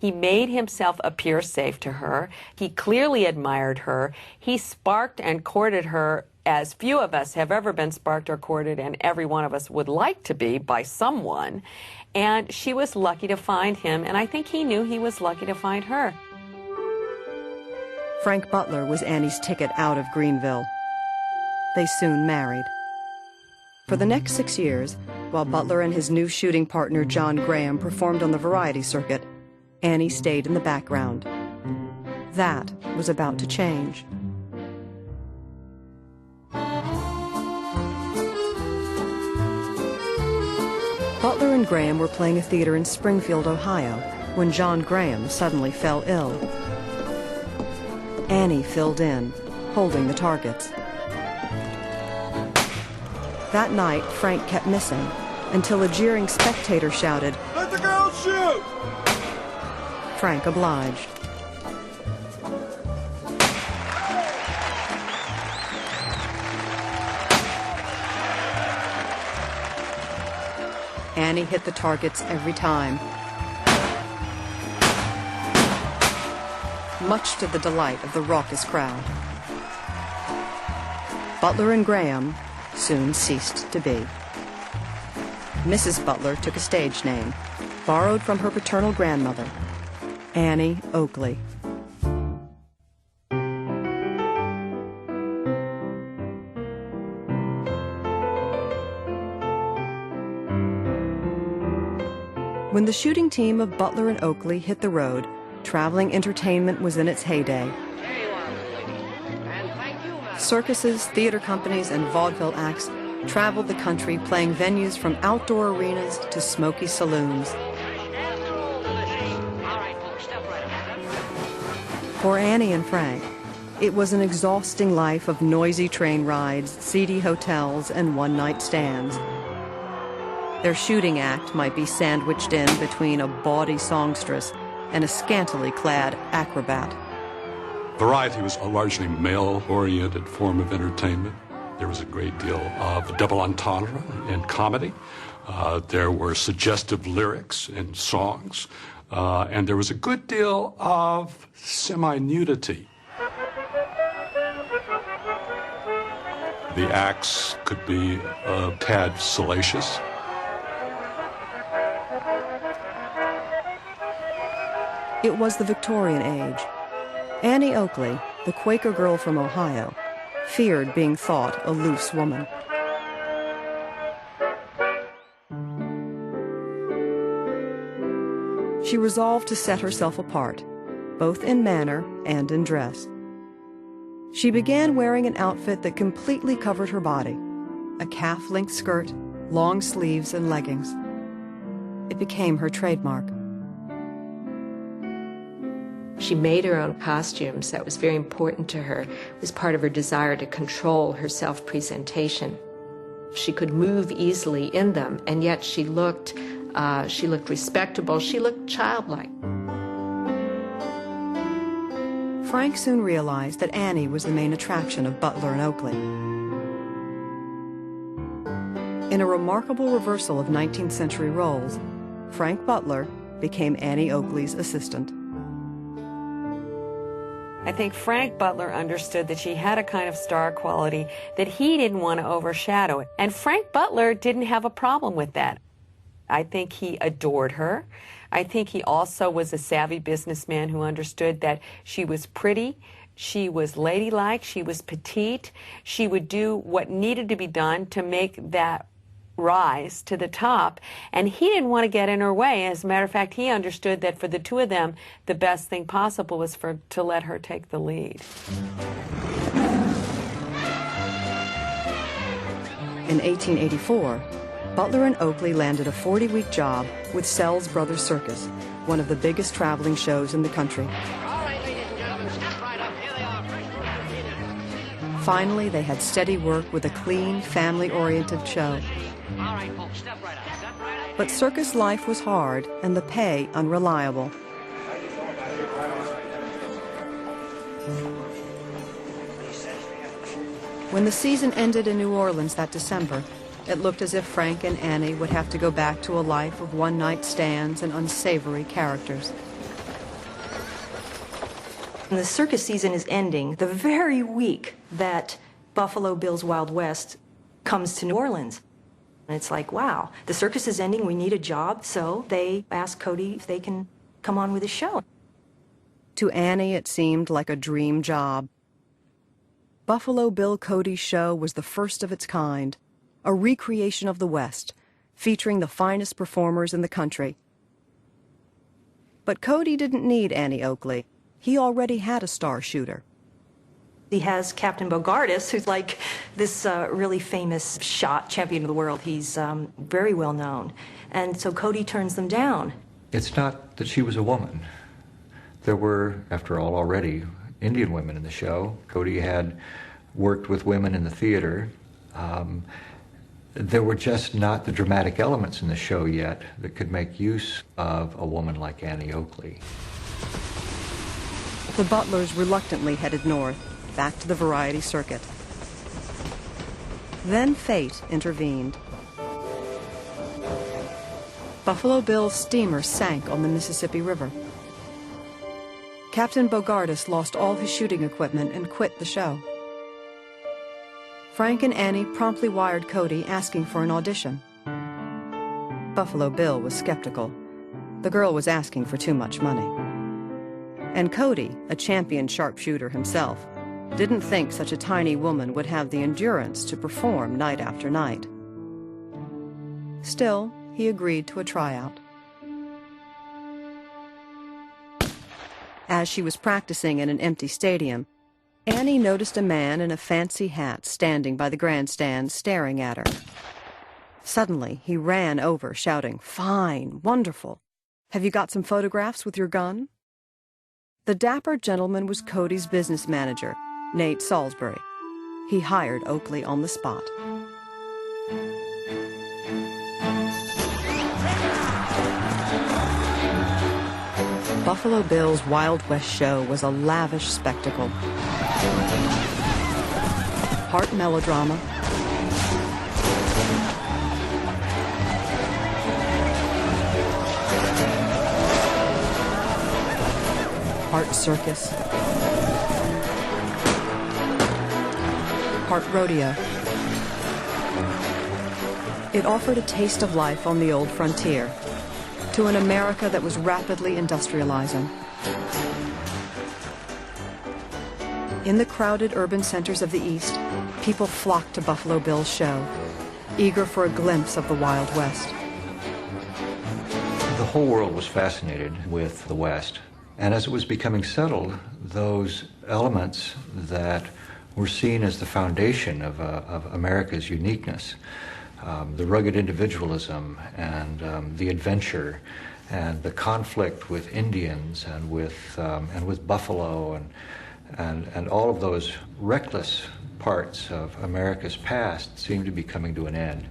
He made himself appear safe to her. He clearly admired her. He sparked and courted her as few of us have ever been sparked or courted, and every one of us would like to be by someone. And she was lucky to find him, and I think he knew he was lucky to find her. Frank Butler was Annie's ticket out of Greenville. They soon married. For the next 6 years, while Butler and his new shooting partner John Graham performed on the variety circuit, Annie stayed in the background. That was about to change. Butler and Graham were playing a theater in Springfield, Ohio, when John Graham suddenly fell ill. Annie filled in, holding the targets. That night, Frank kept missing, until a jeering spectator shouted, "Let the girl shoot!" Frank obliged. Annie hit the targets every time, much to the delight of the raucous crowd. Butler and Graham soon ceased to be. Mrs. Butler took a stage name, borrowed from her paternal grandmother, Annie Oakley. When the shooting team of Butler and Oakley hit the road, traveling entertainment was in its heyday. Circuses, theater companies, and vaudeville acts traveled the country, playing venues from outdoor arenas to smoky saloons. For Annie and Frank, it was an exhausting life of noisy train rides, seedy hotels, and one-night stands. Their shooting act might be sandwiched in between a bawdy songstress and a scantily clad acrobat. Variety was a largely male-oriented form of entertainment. There was a great deal of double entendre in comedy. There were suggestive lyrics in songs. And there was a good deal of semi-nudity. The acts could be a tad salacious. It was the Victorian age. Annie Oakley, the Quaker girl from Ohio, feared being thought a loose woman. She resolved to set herself apart, both in manner and in dress. She began wearing an outfit that completely covered her body, a calf-length skirt, long sleeves, and leggings. It became her trademark. She made her own costumes. That was very important to her. It was part of her desire to control her self-presentation. She could move easily in them, and yet she looked respectable. She looked childlike. Frank soon realized that Annie was the main attraction of Butler and Oakley. In a remarkable reversal of 19th century roles, Frank Butler became Annie Oakley's assistant. I think Frank Butler understood that she had a kind of star quality that he didn't want to overshadow. And Frank Butler didn't have a problem with that. I think he adored her. I think he also was a savvy businessman who understood that she was pretty, she was ladylike, she was petite. She would do what needed to be done to make that rise to the top, and he didn't want to get in her way. As a matter of fact, he understood that for the two of them, the best thing possible was to let her take the lead. In 1884, Butler and Oakley landed a 40-week job with Sells Brothers Circus, one of the biggest traveling shows in the country. Finally, they had steady work with a clean, family-oriented show. But circus life was hard and the pay unreliable. When the season ended in New Orleans that December, it looked as if Frank and Annie would have to go back to a life of one-night stands and unsavory characters. And the circus season is ending the very week that Buffalo Bill's Wild West comes to New Orleans. And it's like, wow, the circus is ending, we need a job. So they ask Cody if they can come on with the show. To Annie, it seemed like a dream job. Buffalo Bill Cody's show was the first of its kind, a recreation of the West, featuring the finest performers in the country. But Cody didn't need Annie Oakley. He already had a star shooter. He has Captain Bogardus, who's like this really famous shot champion of the world. He's very well known. And so Cody turns them down. It's not that she was a woman. There were, after all, already Indian women in the show. Cody had worked with women in the theater. There were just not the dramatic elements in the show yet that could make use of a woman like Annie Oakley. The Butlers reluctantly headed north, back to the variety circuit. Then fate intervened. Buffalo Bill's steamer sank on the Mississippi River. Captain Bogardus lost all his shooting equipment and quit the show. Frank and Annie promptly wired Cody asking for an audition. Buffalo Bill was skeptical. The girl was asking for too much money. And Cody, a champion sharpshooter himself, didn't think such a tiny woman would have the endurance to perform night after night. Still, he agreed to a tryout. As she was practicing in an empty stadium, Annie noticed a man in a fancy hat standing by the grandstand staring at her. Suddenly, he ran over, shouting, "Fine, wonderful. Have you got some photographs with your gun?" The dapper gentleman was Cody's business manager, Nate Salisbury. He hired Oakley on the spot. Buffalo Bill's Wild West show was a lavish spectacle. Part melodrama, part circus, part rodeo. It offered a taste of life on the old frontier to an America that was rapidly industrializing. In the crowded urban centers of the East, people flocked to Buffalo Bill's show, eager for a glimpse of the Wild West. The whole world was fascinated with the West. And as it was becoming settled, those elements that were seen as the foundation of America's uniqueness, the rugged individualism and the adventure and the conflict with Indians and with buffalo and all of those reckless parts of America's past seemed to be coming to an end.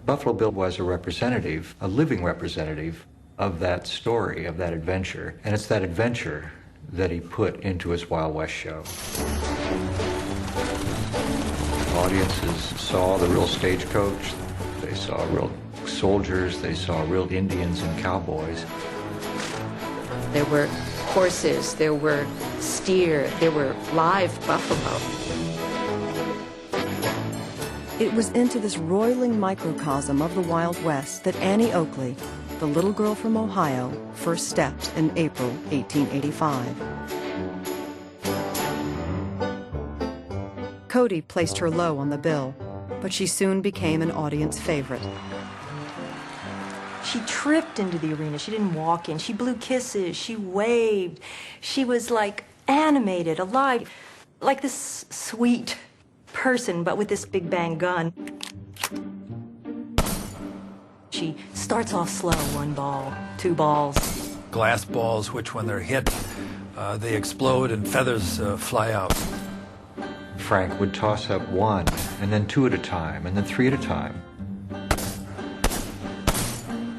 Buffalo Bill was a representative, a living representative of that story, of that adventure, and it's that adventure that he put into his Wild West show. Audiences saw the real stagecoach, they saw real soldiers, they saw real Indians and cowboys. There were horses, there were steer, there were live buffalo. It was into this roiling microcosm of the Wild West that Annie Oakley, the little girl from Ohio, first stepped in April 1885. Cody placed her low on the bill, but she soon became an audience favorite. She tripped into the arena. She didn't walk in. She blew kisses. She waved. She was like animated, alive, like this sweet person, but with this big bang gun. She starts off slow, 1 ball, 2 balls. Glass balls, which when they're hit, they explode and feathers fly out. Frank would toss up 1, and then 2 at a time, and then 3 at a time.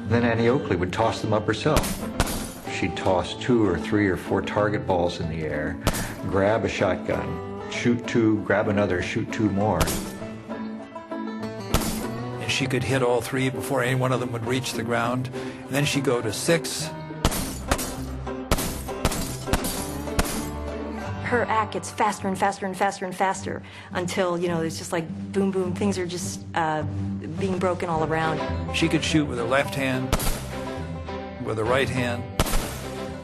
Then Annie Oakley would toss them up herself. She'd toss 2 or 3 or 4 target balls in the air, grab a shotgun, shoot 2, grab another, shoot 2 more. And she could hit all 3 before any one of them would reach the ground. And then she'd go to 6. her act gets faster and faster and faster and faster until, you know, it's just like boom, boom, things are just being broken all around. She could shoot with her left hand, with her right hand.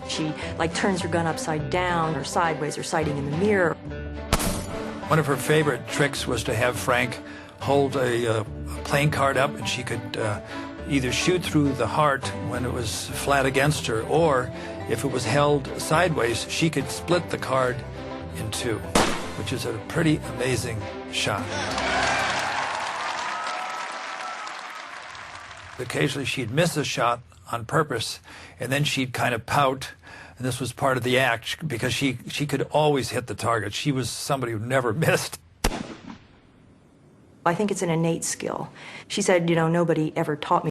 She, like, turns her gun upside down or sideways or sighting in the mirror. One of her favorite tricks was to have Frank hold a playing card up, and she could either shoot through the heart when it was flat against her, or if it was held sideways, she could split the card in two, which is a pretty amazing shot. Occasionally she'd miss a shot on purpose, and then she'd kind of pout, and this was part of the act, because she could always hit the target. She was somebody who never missed. I think it's an innate skill. She said, you know, nobody ever taught me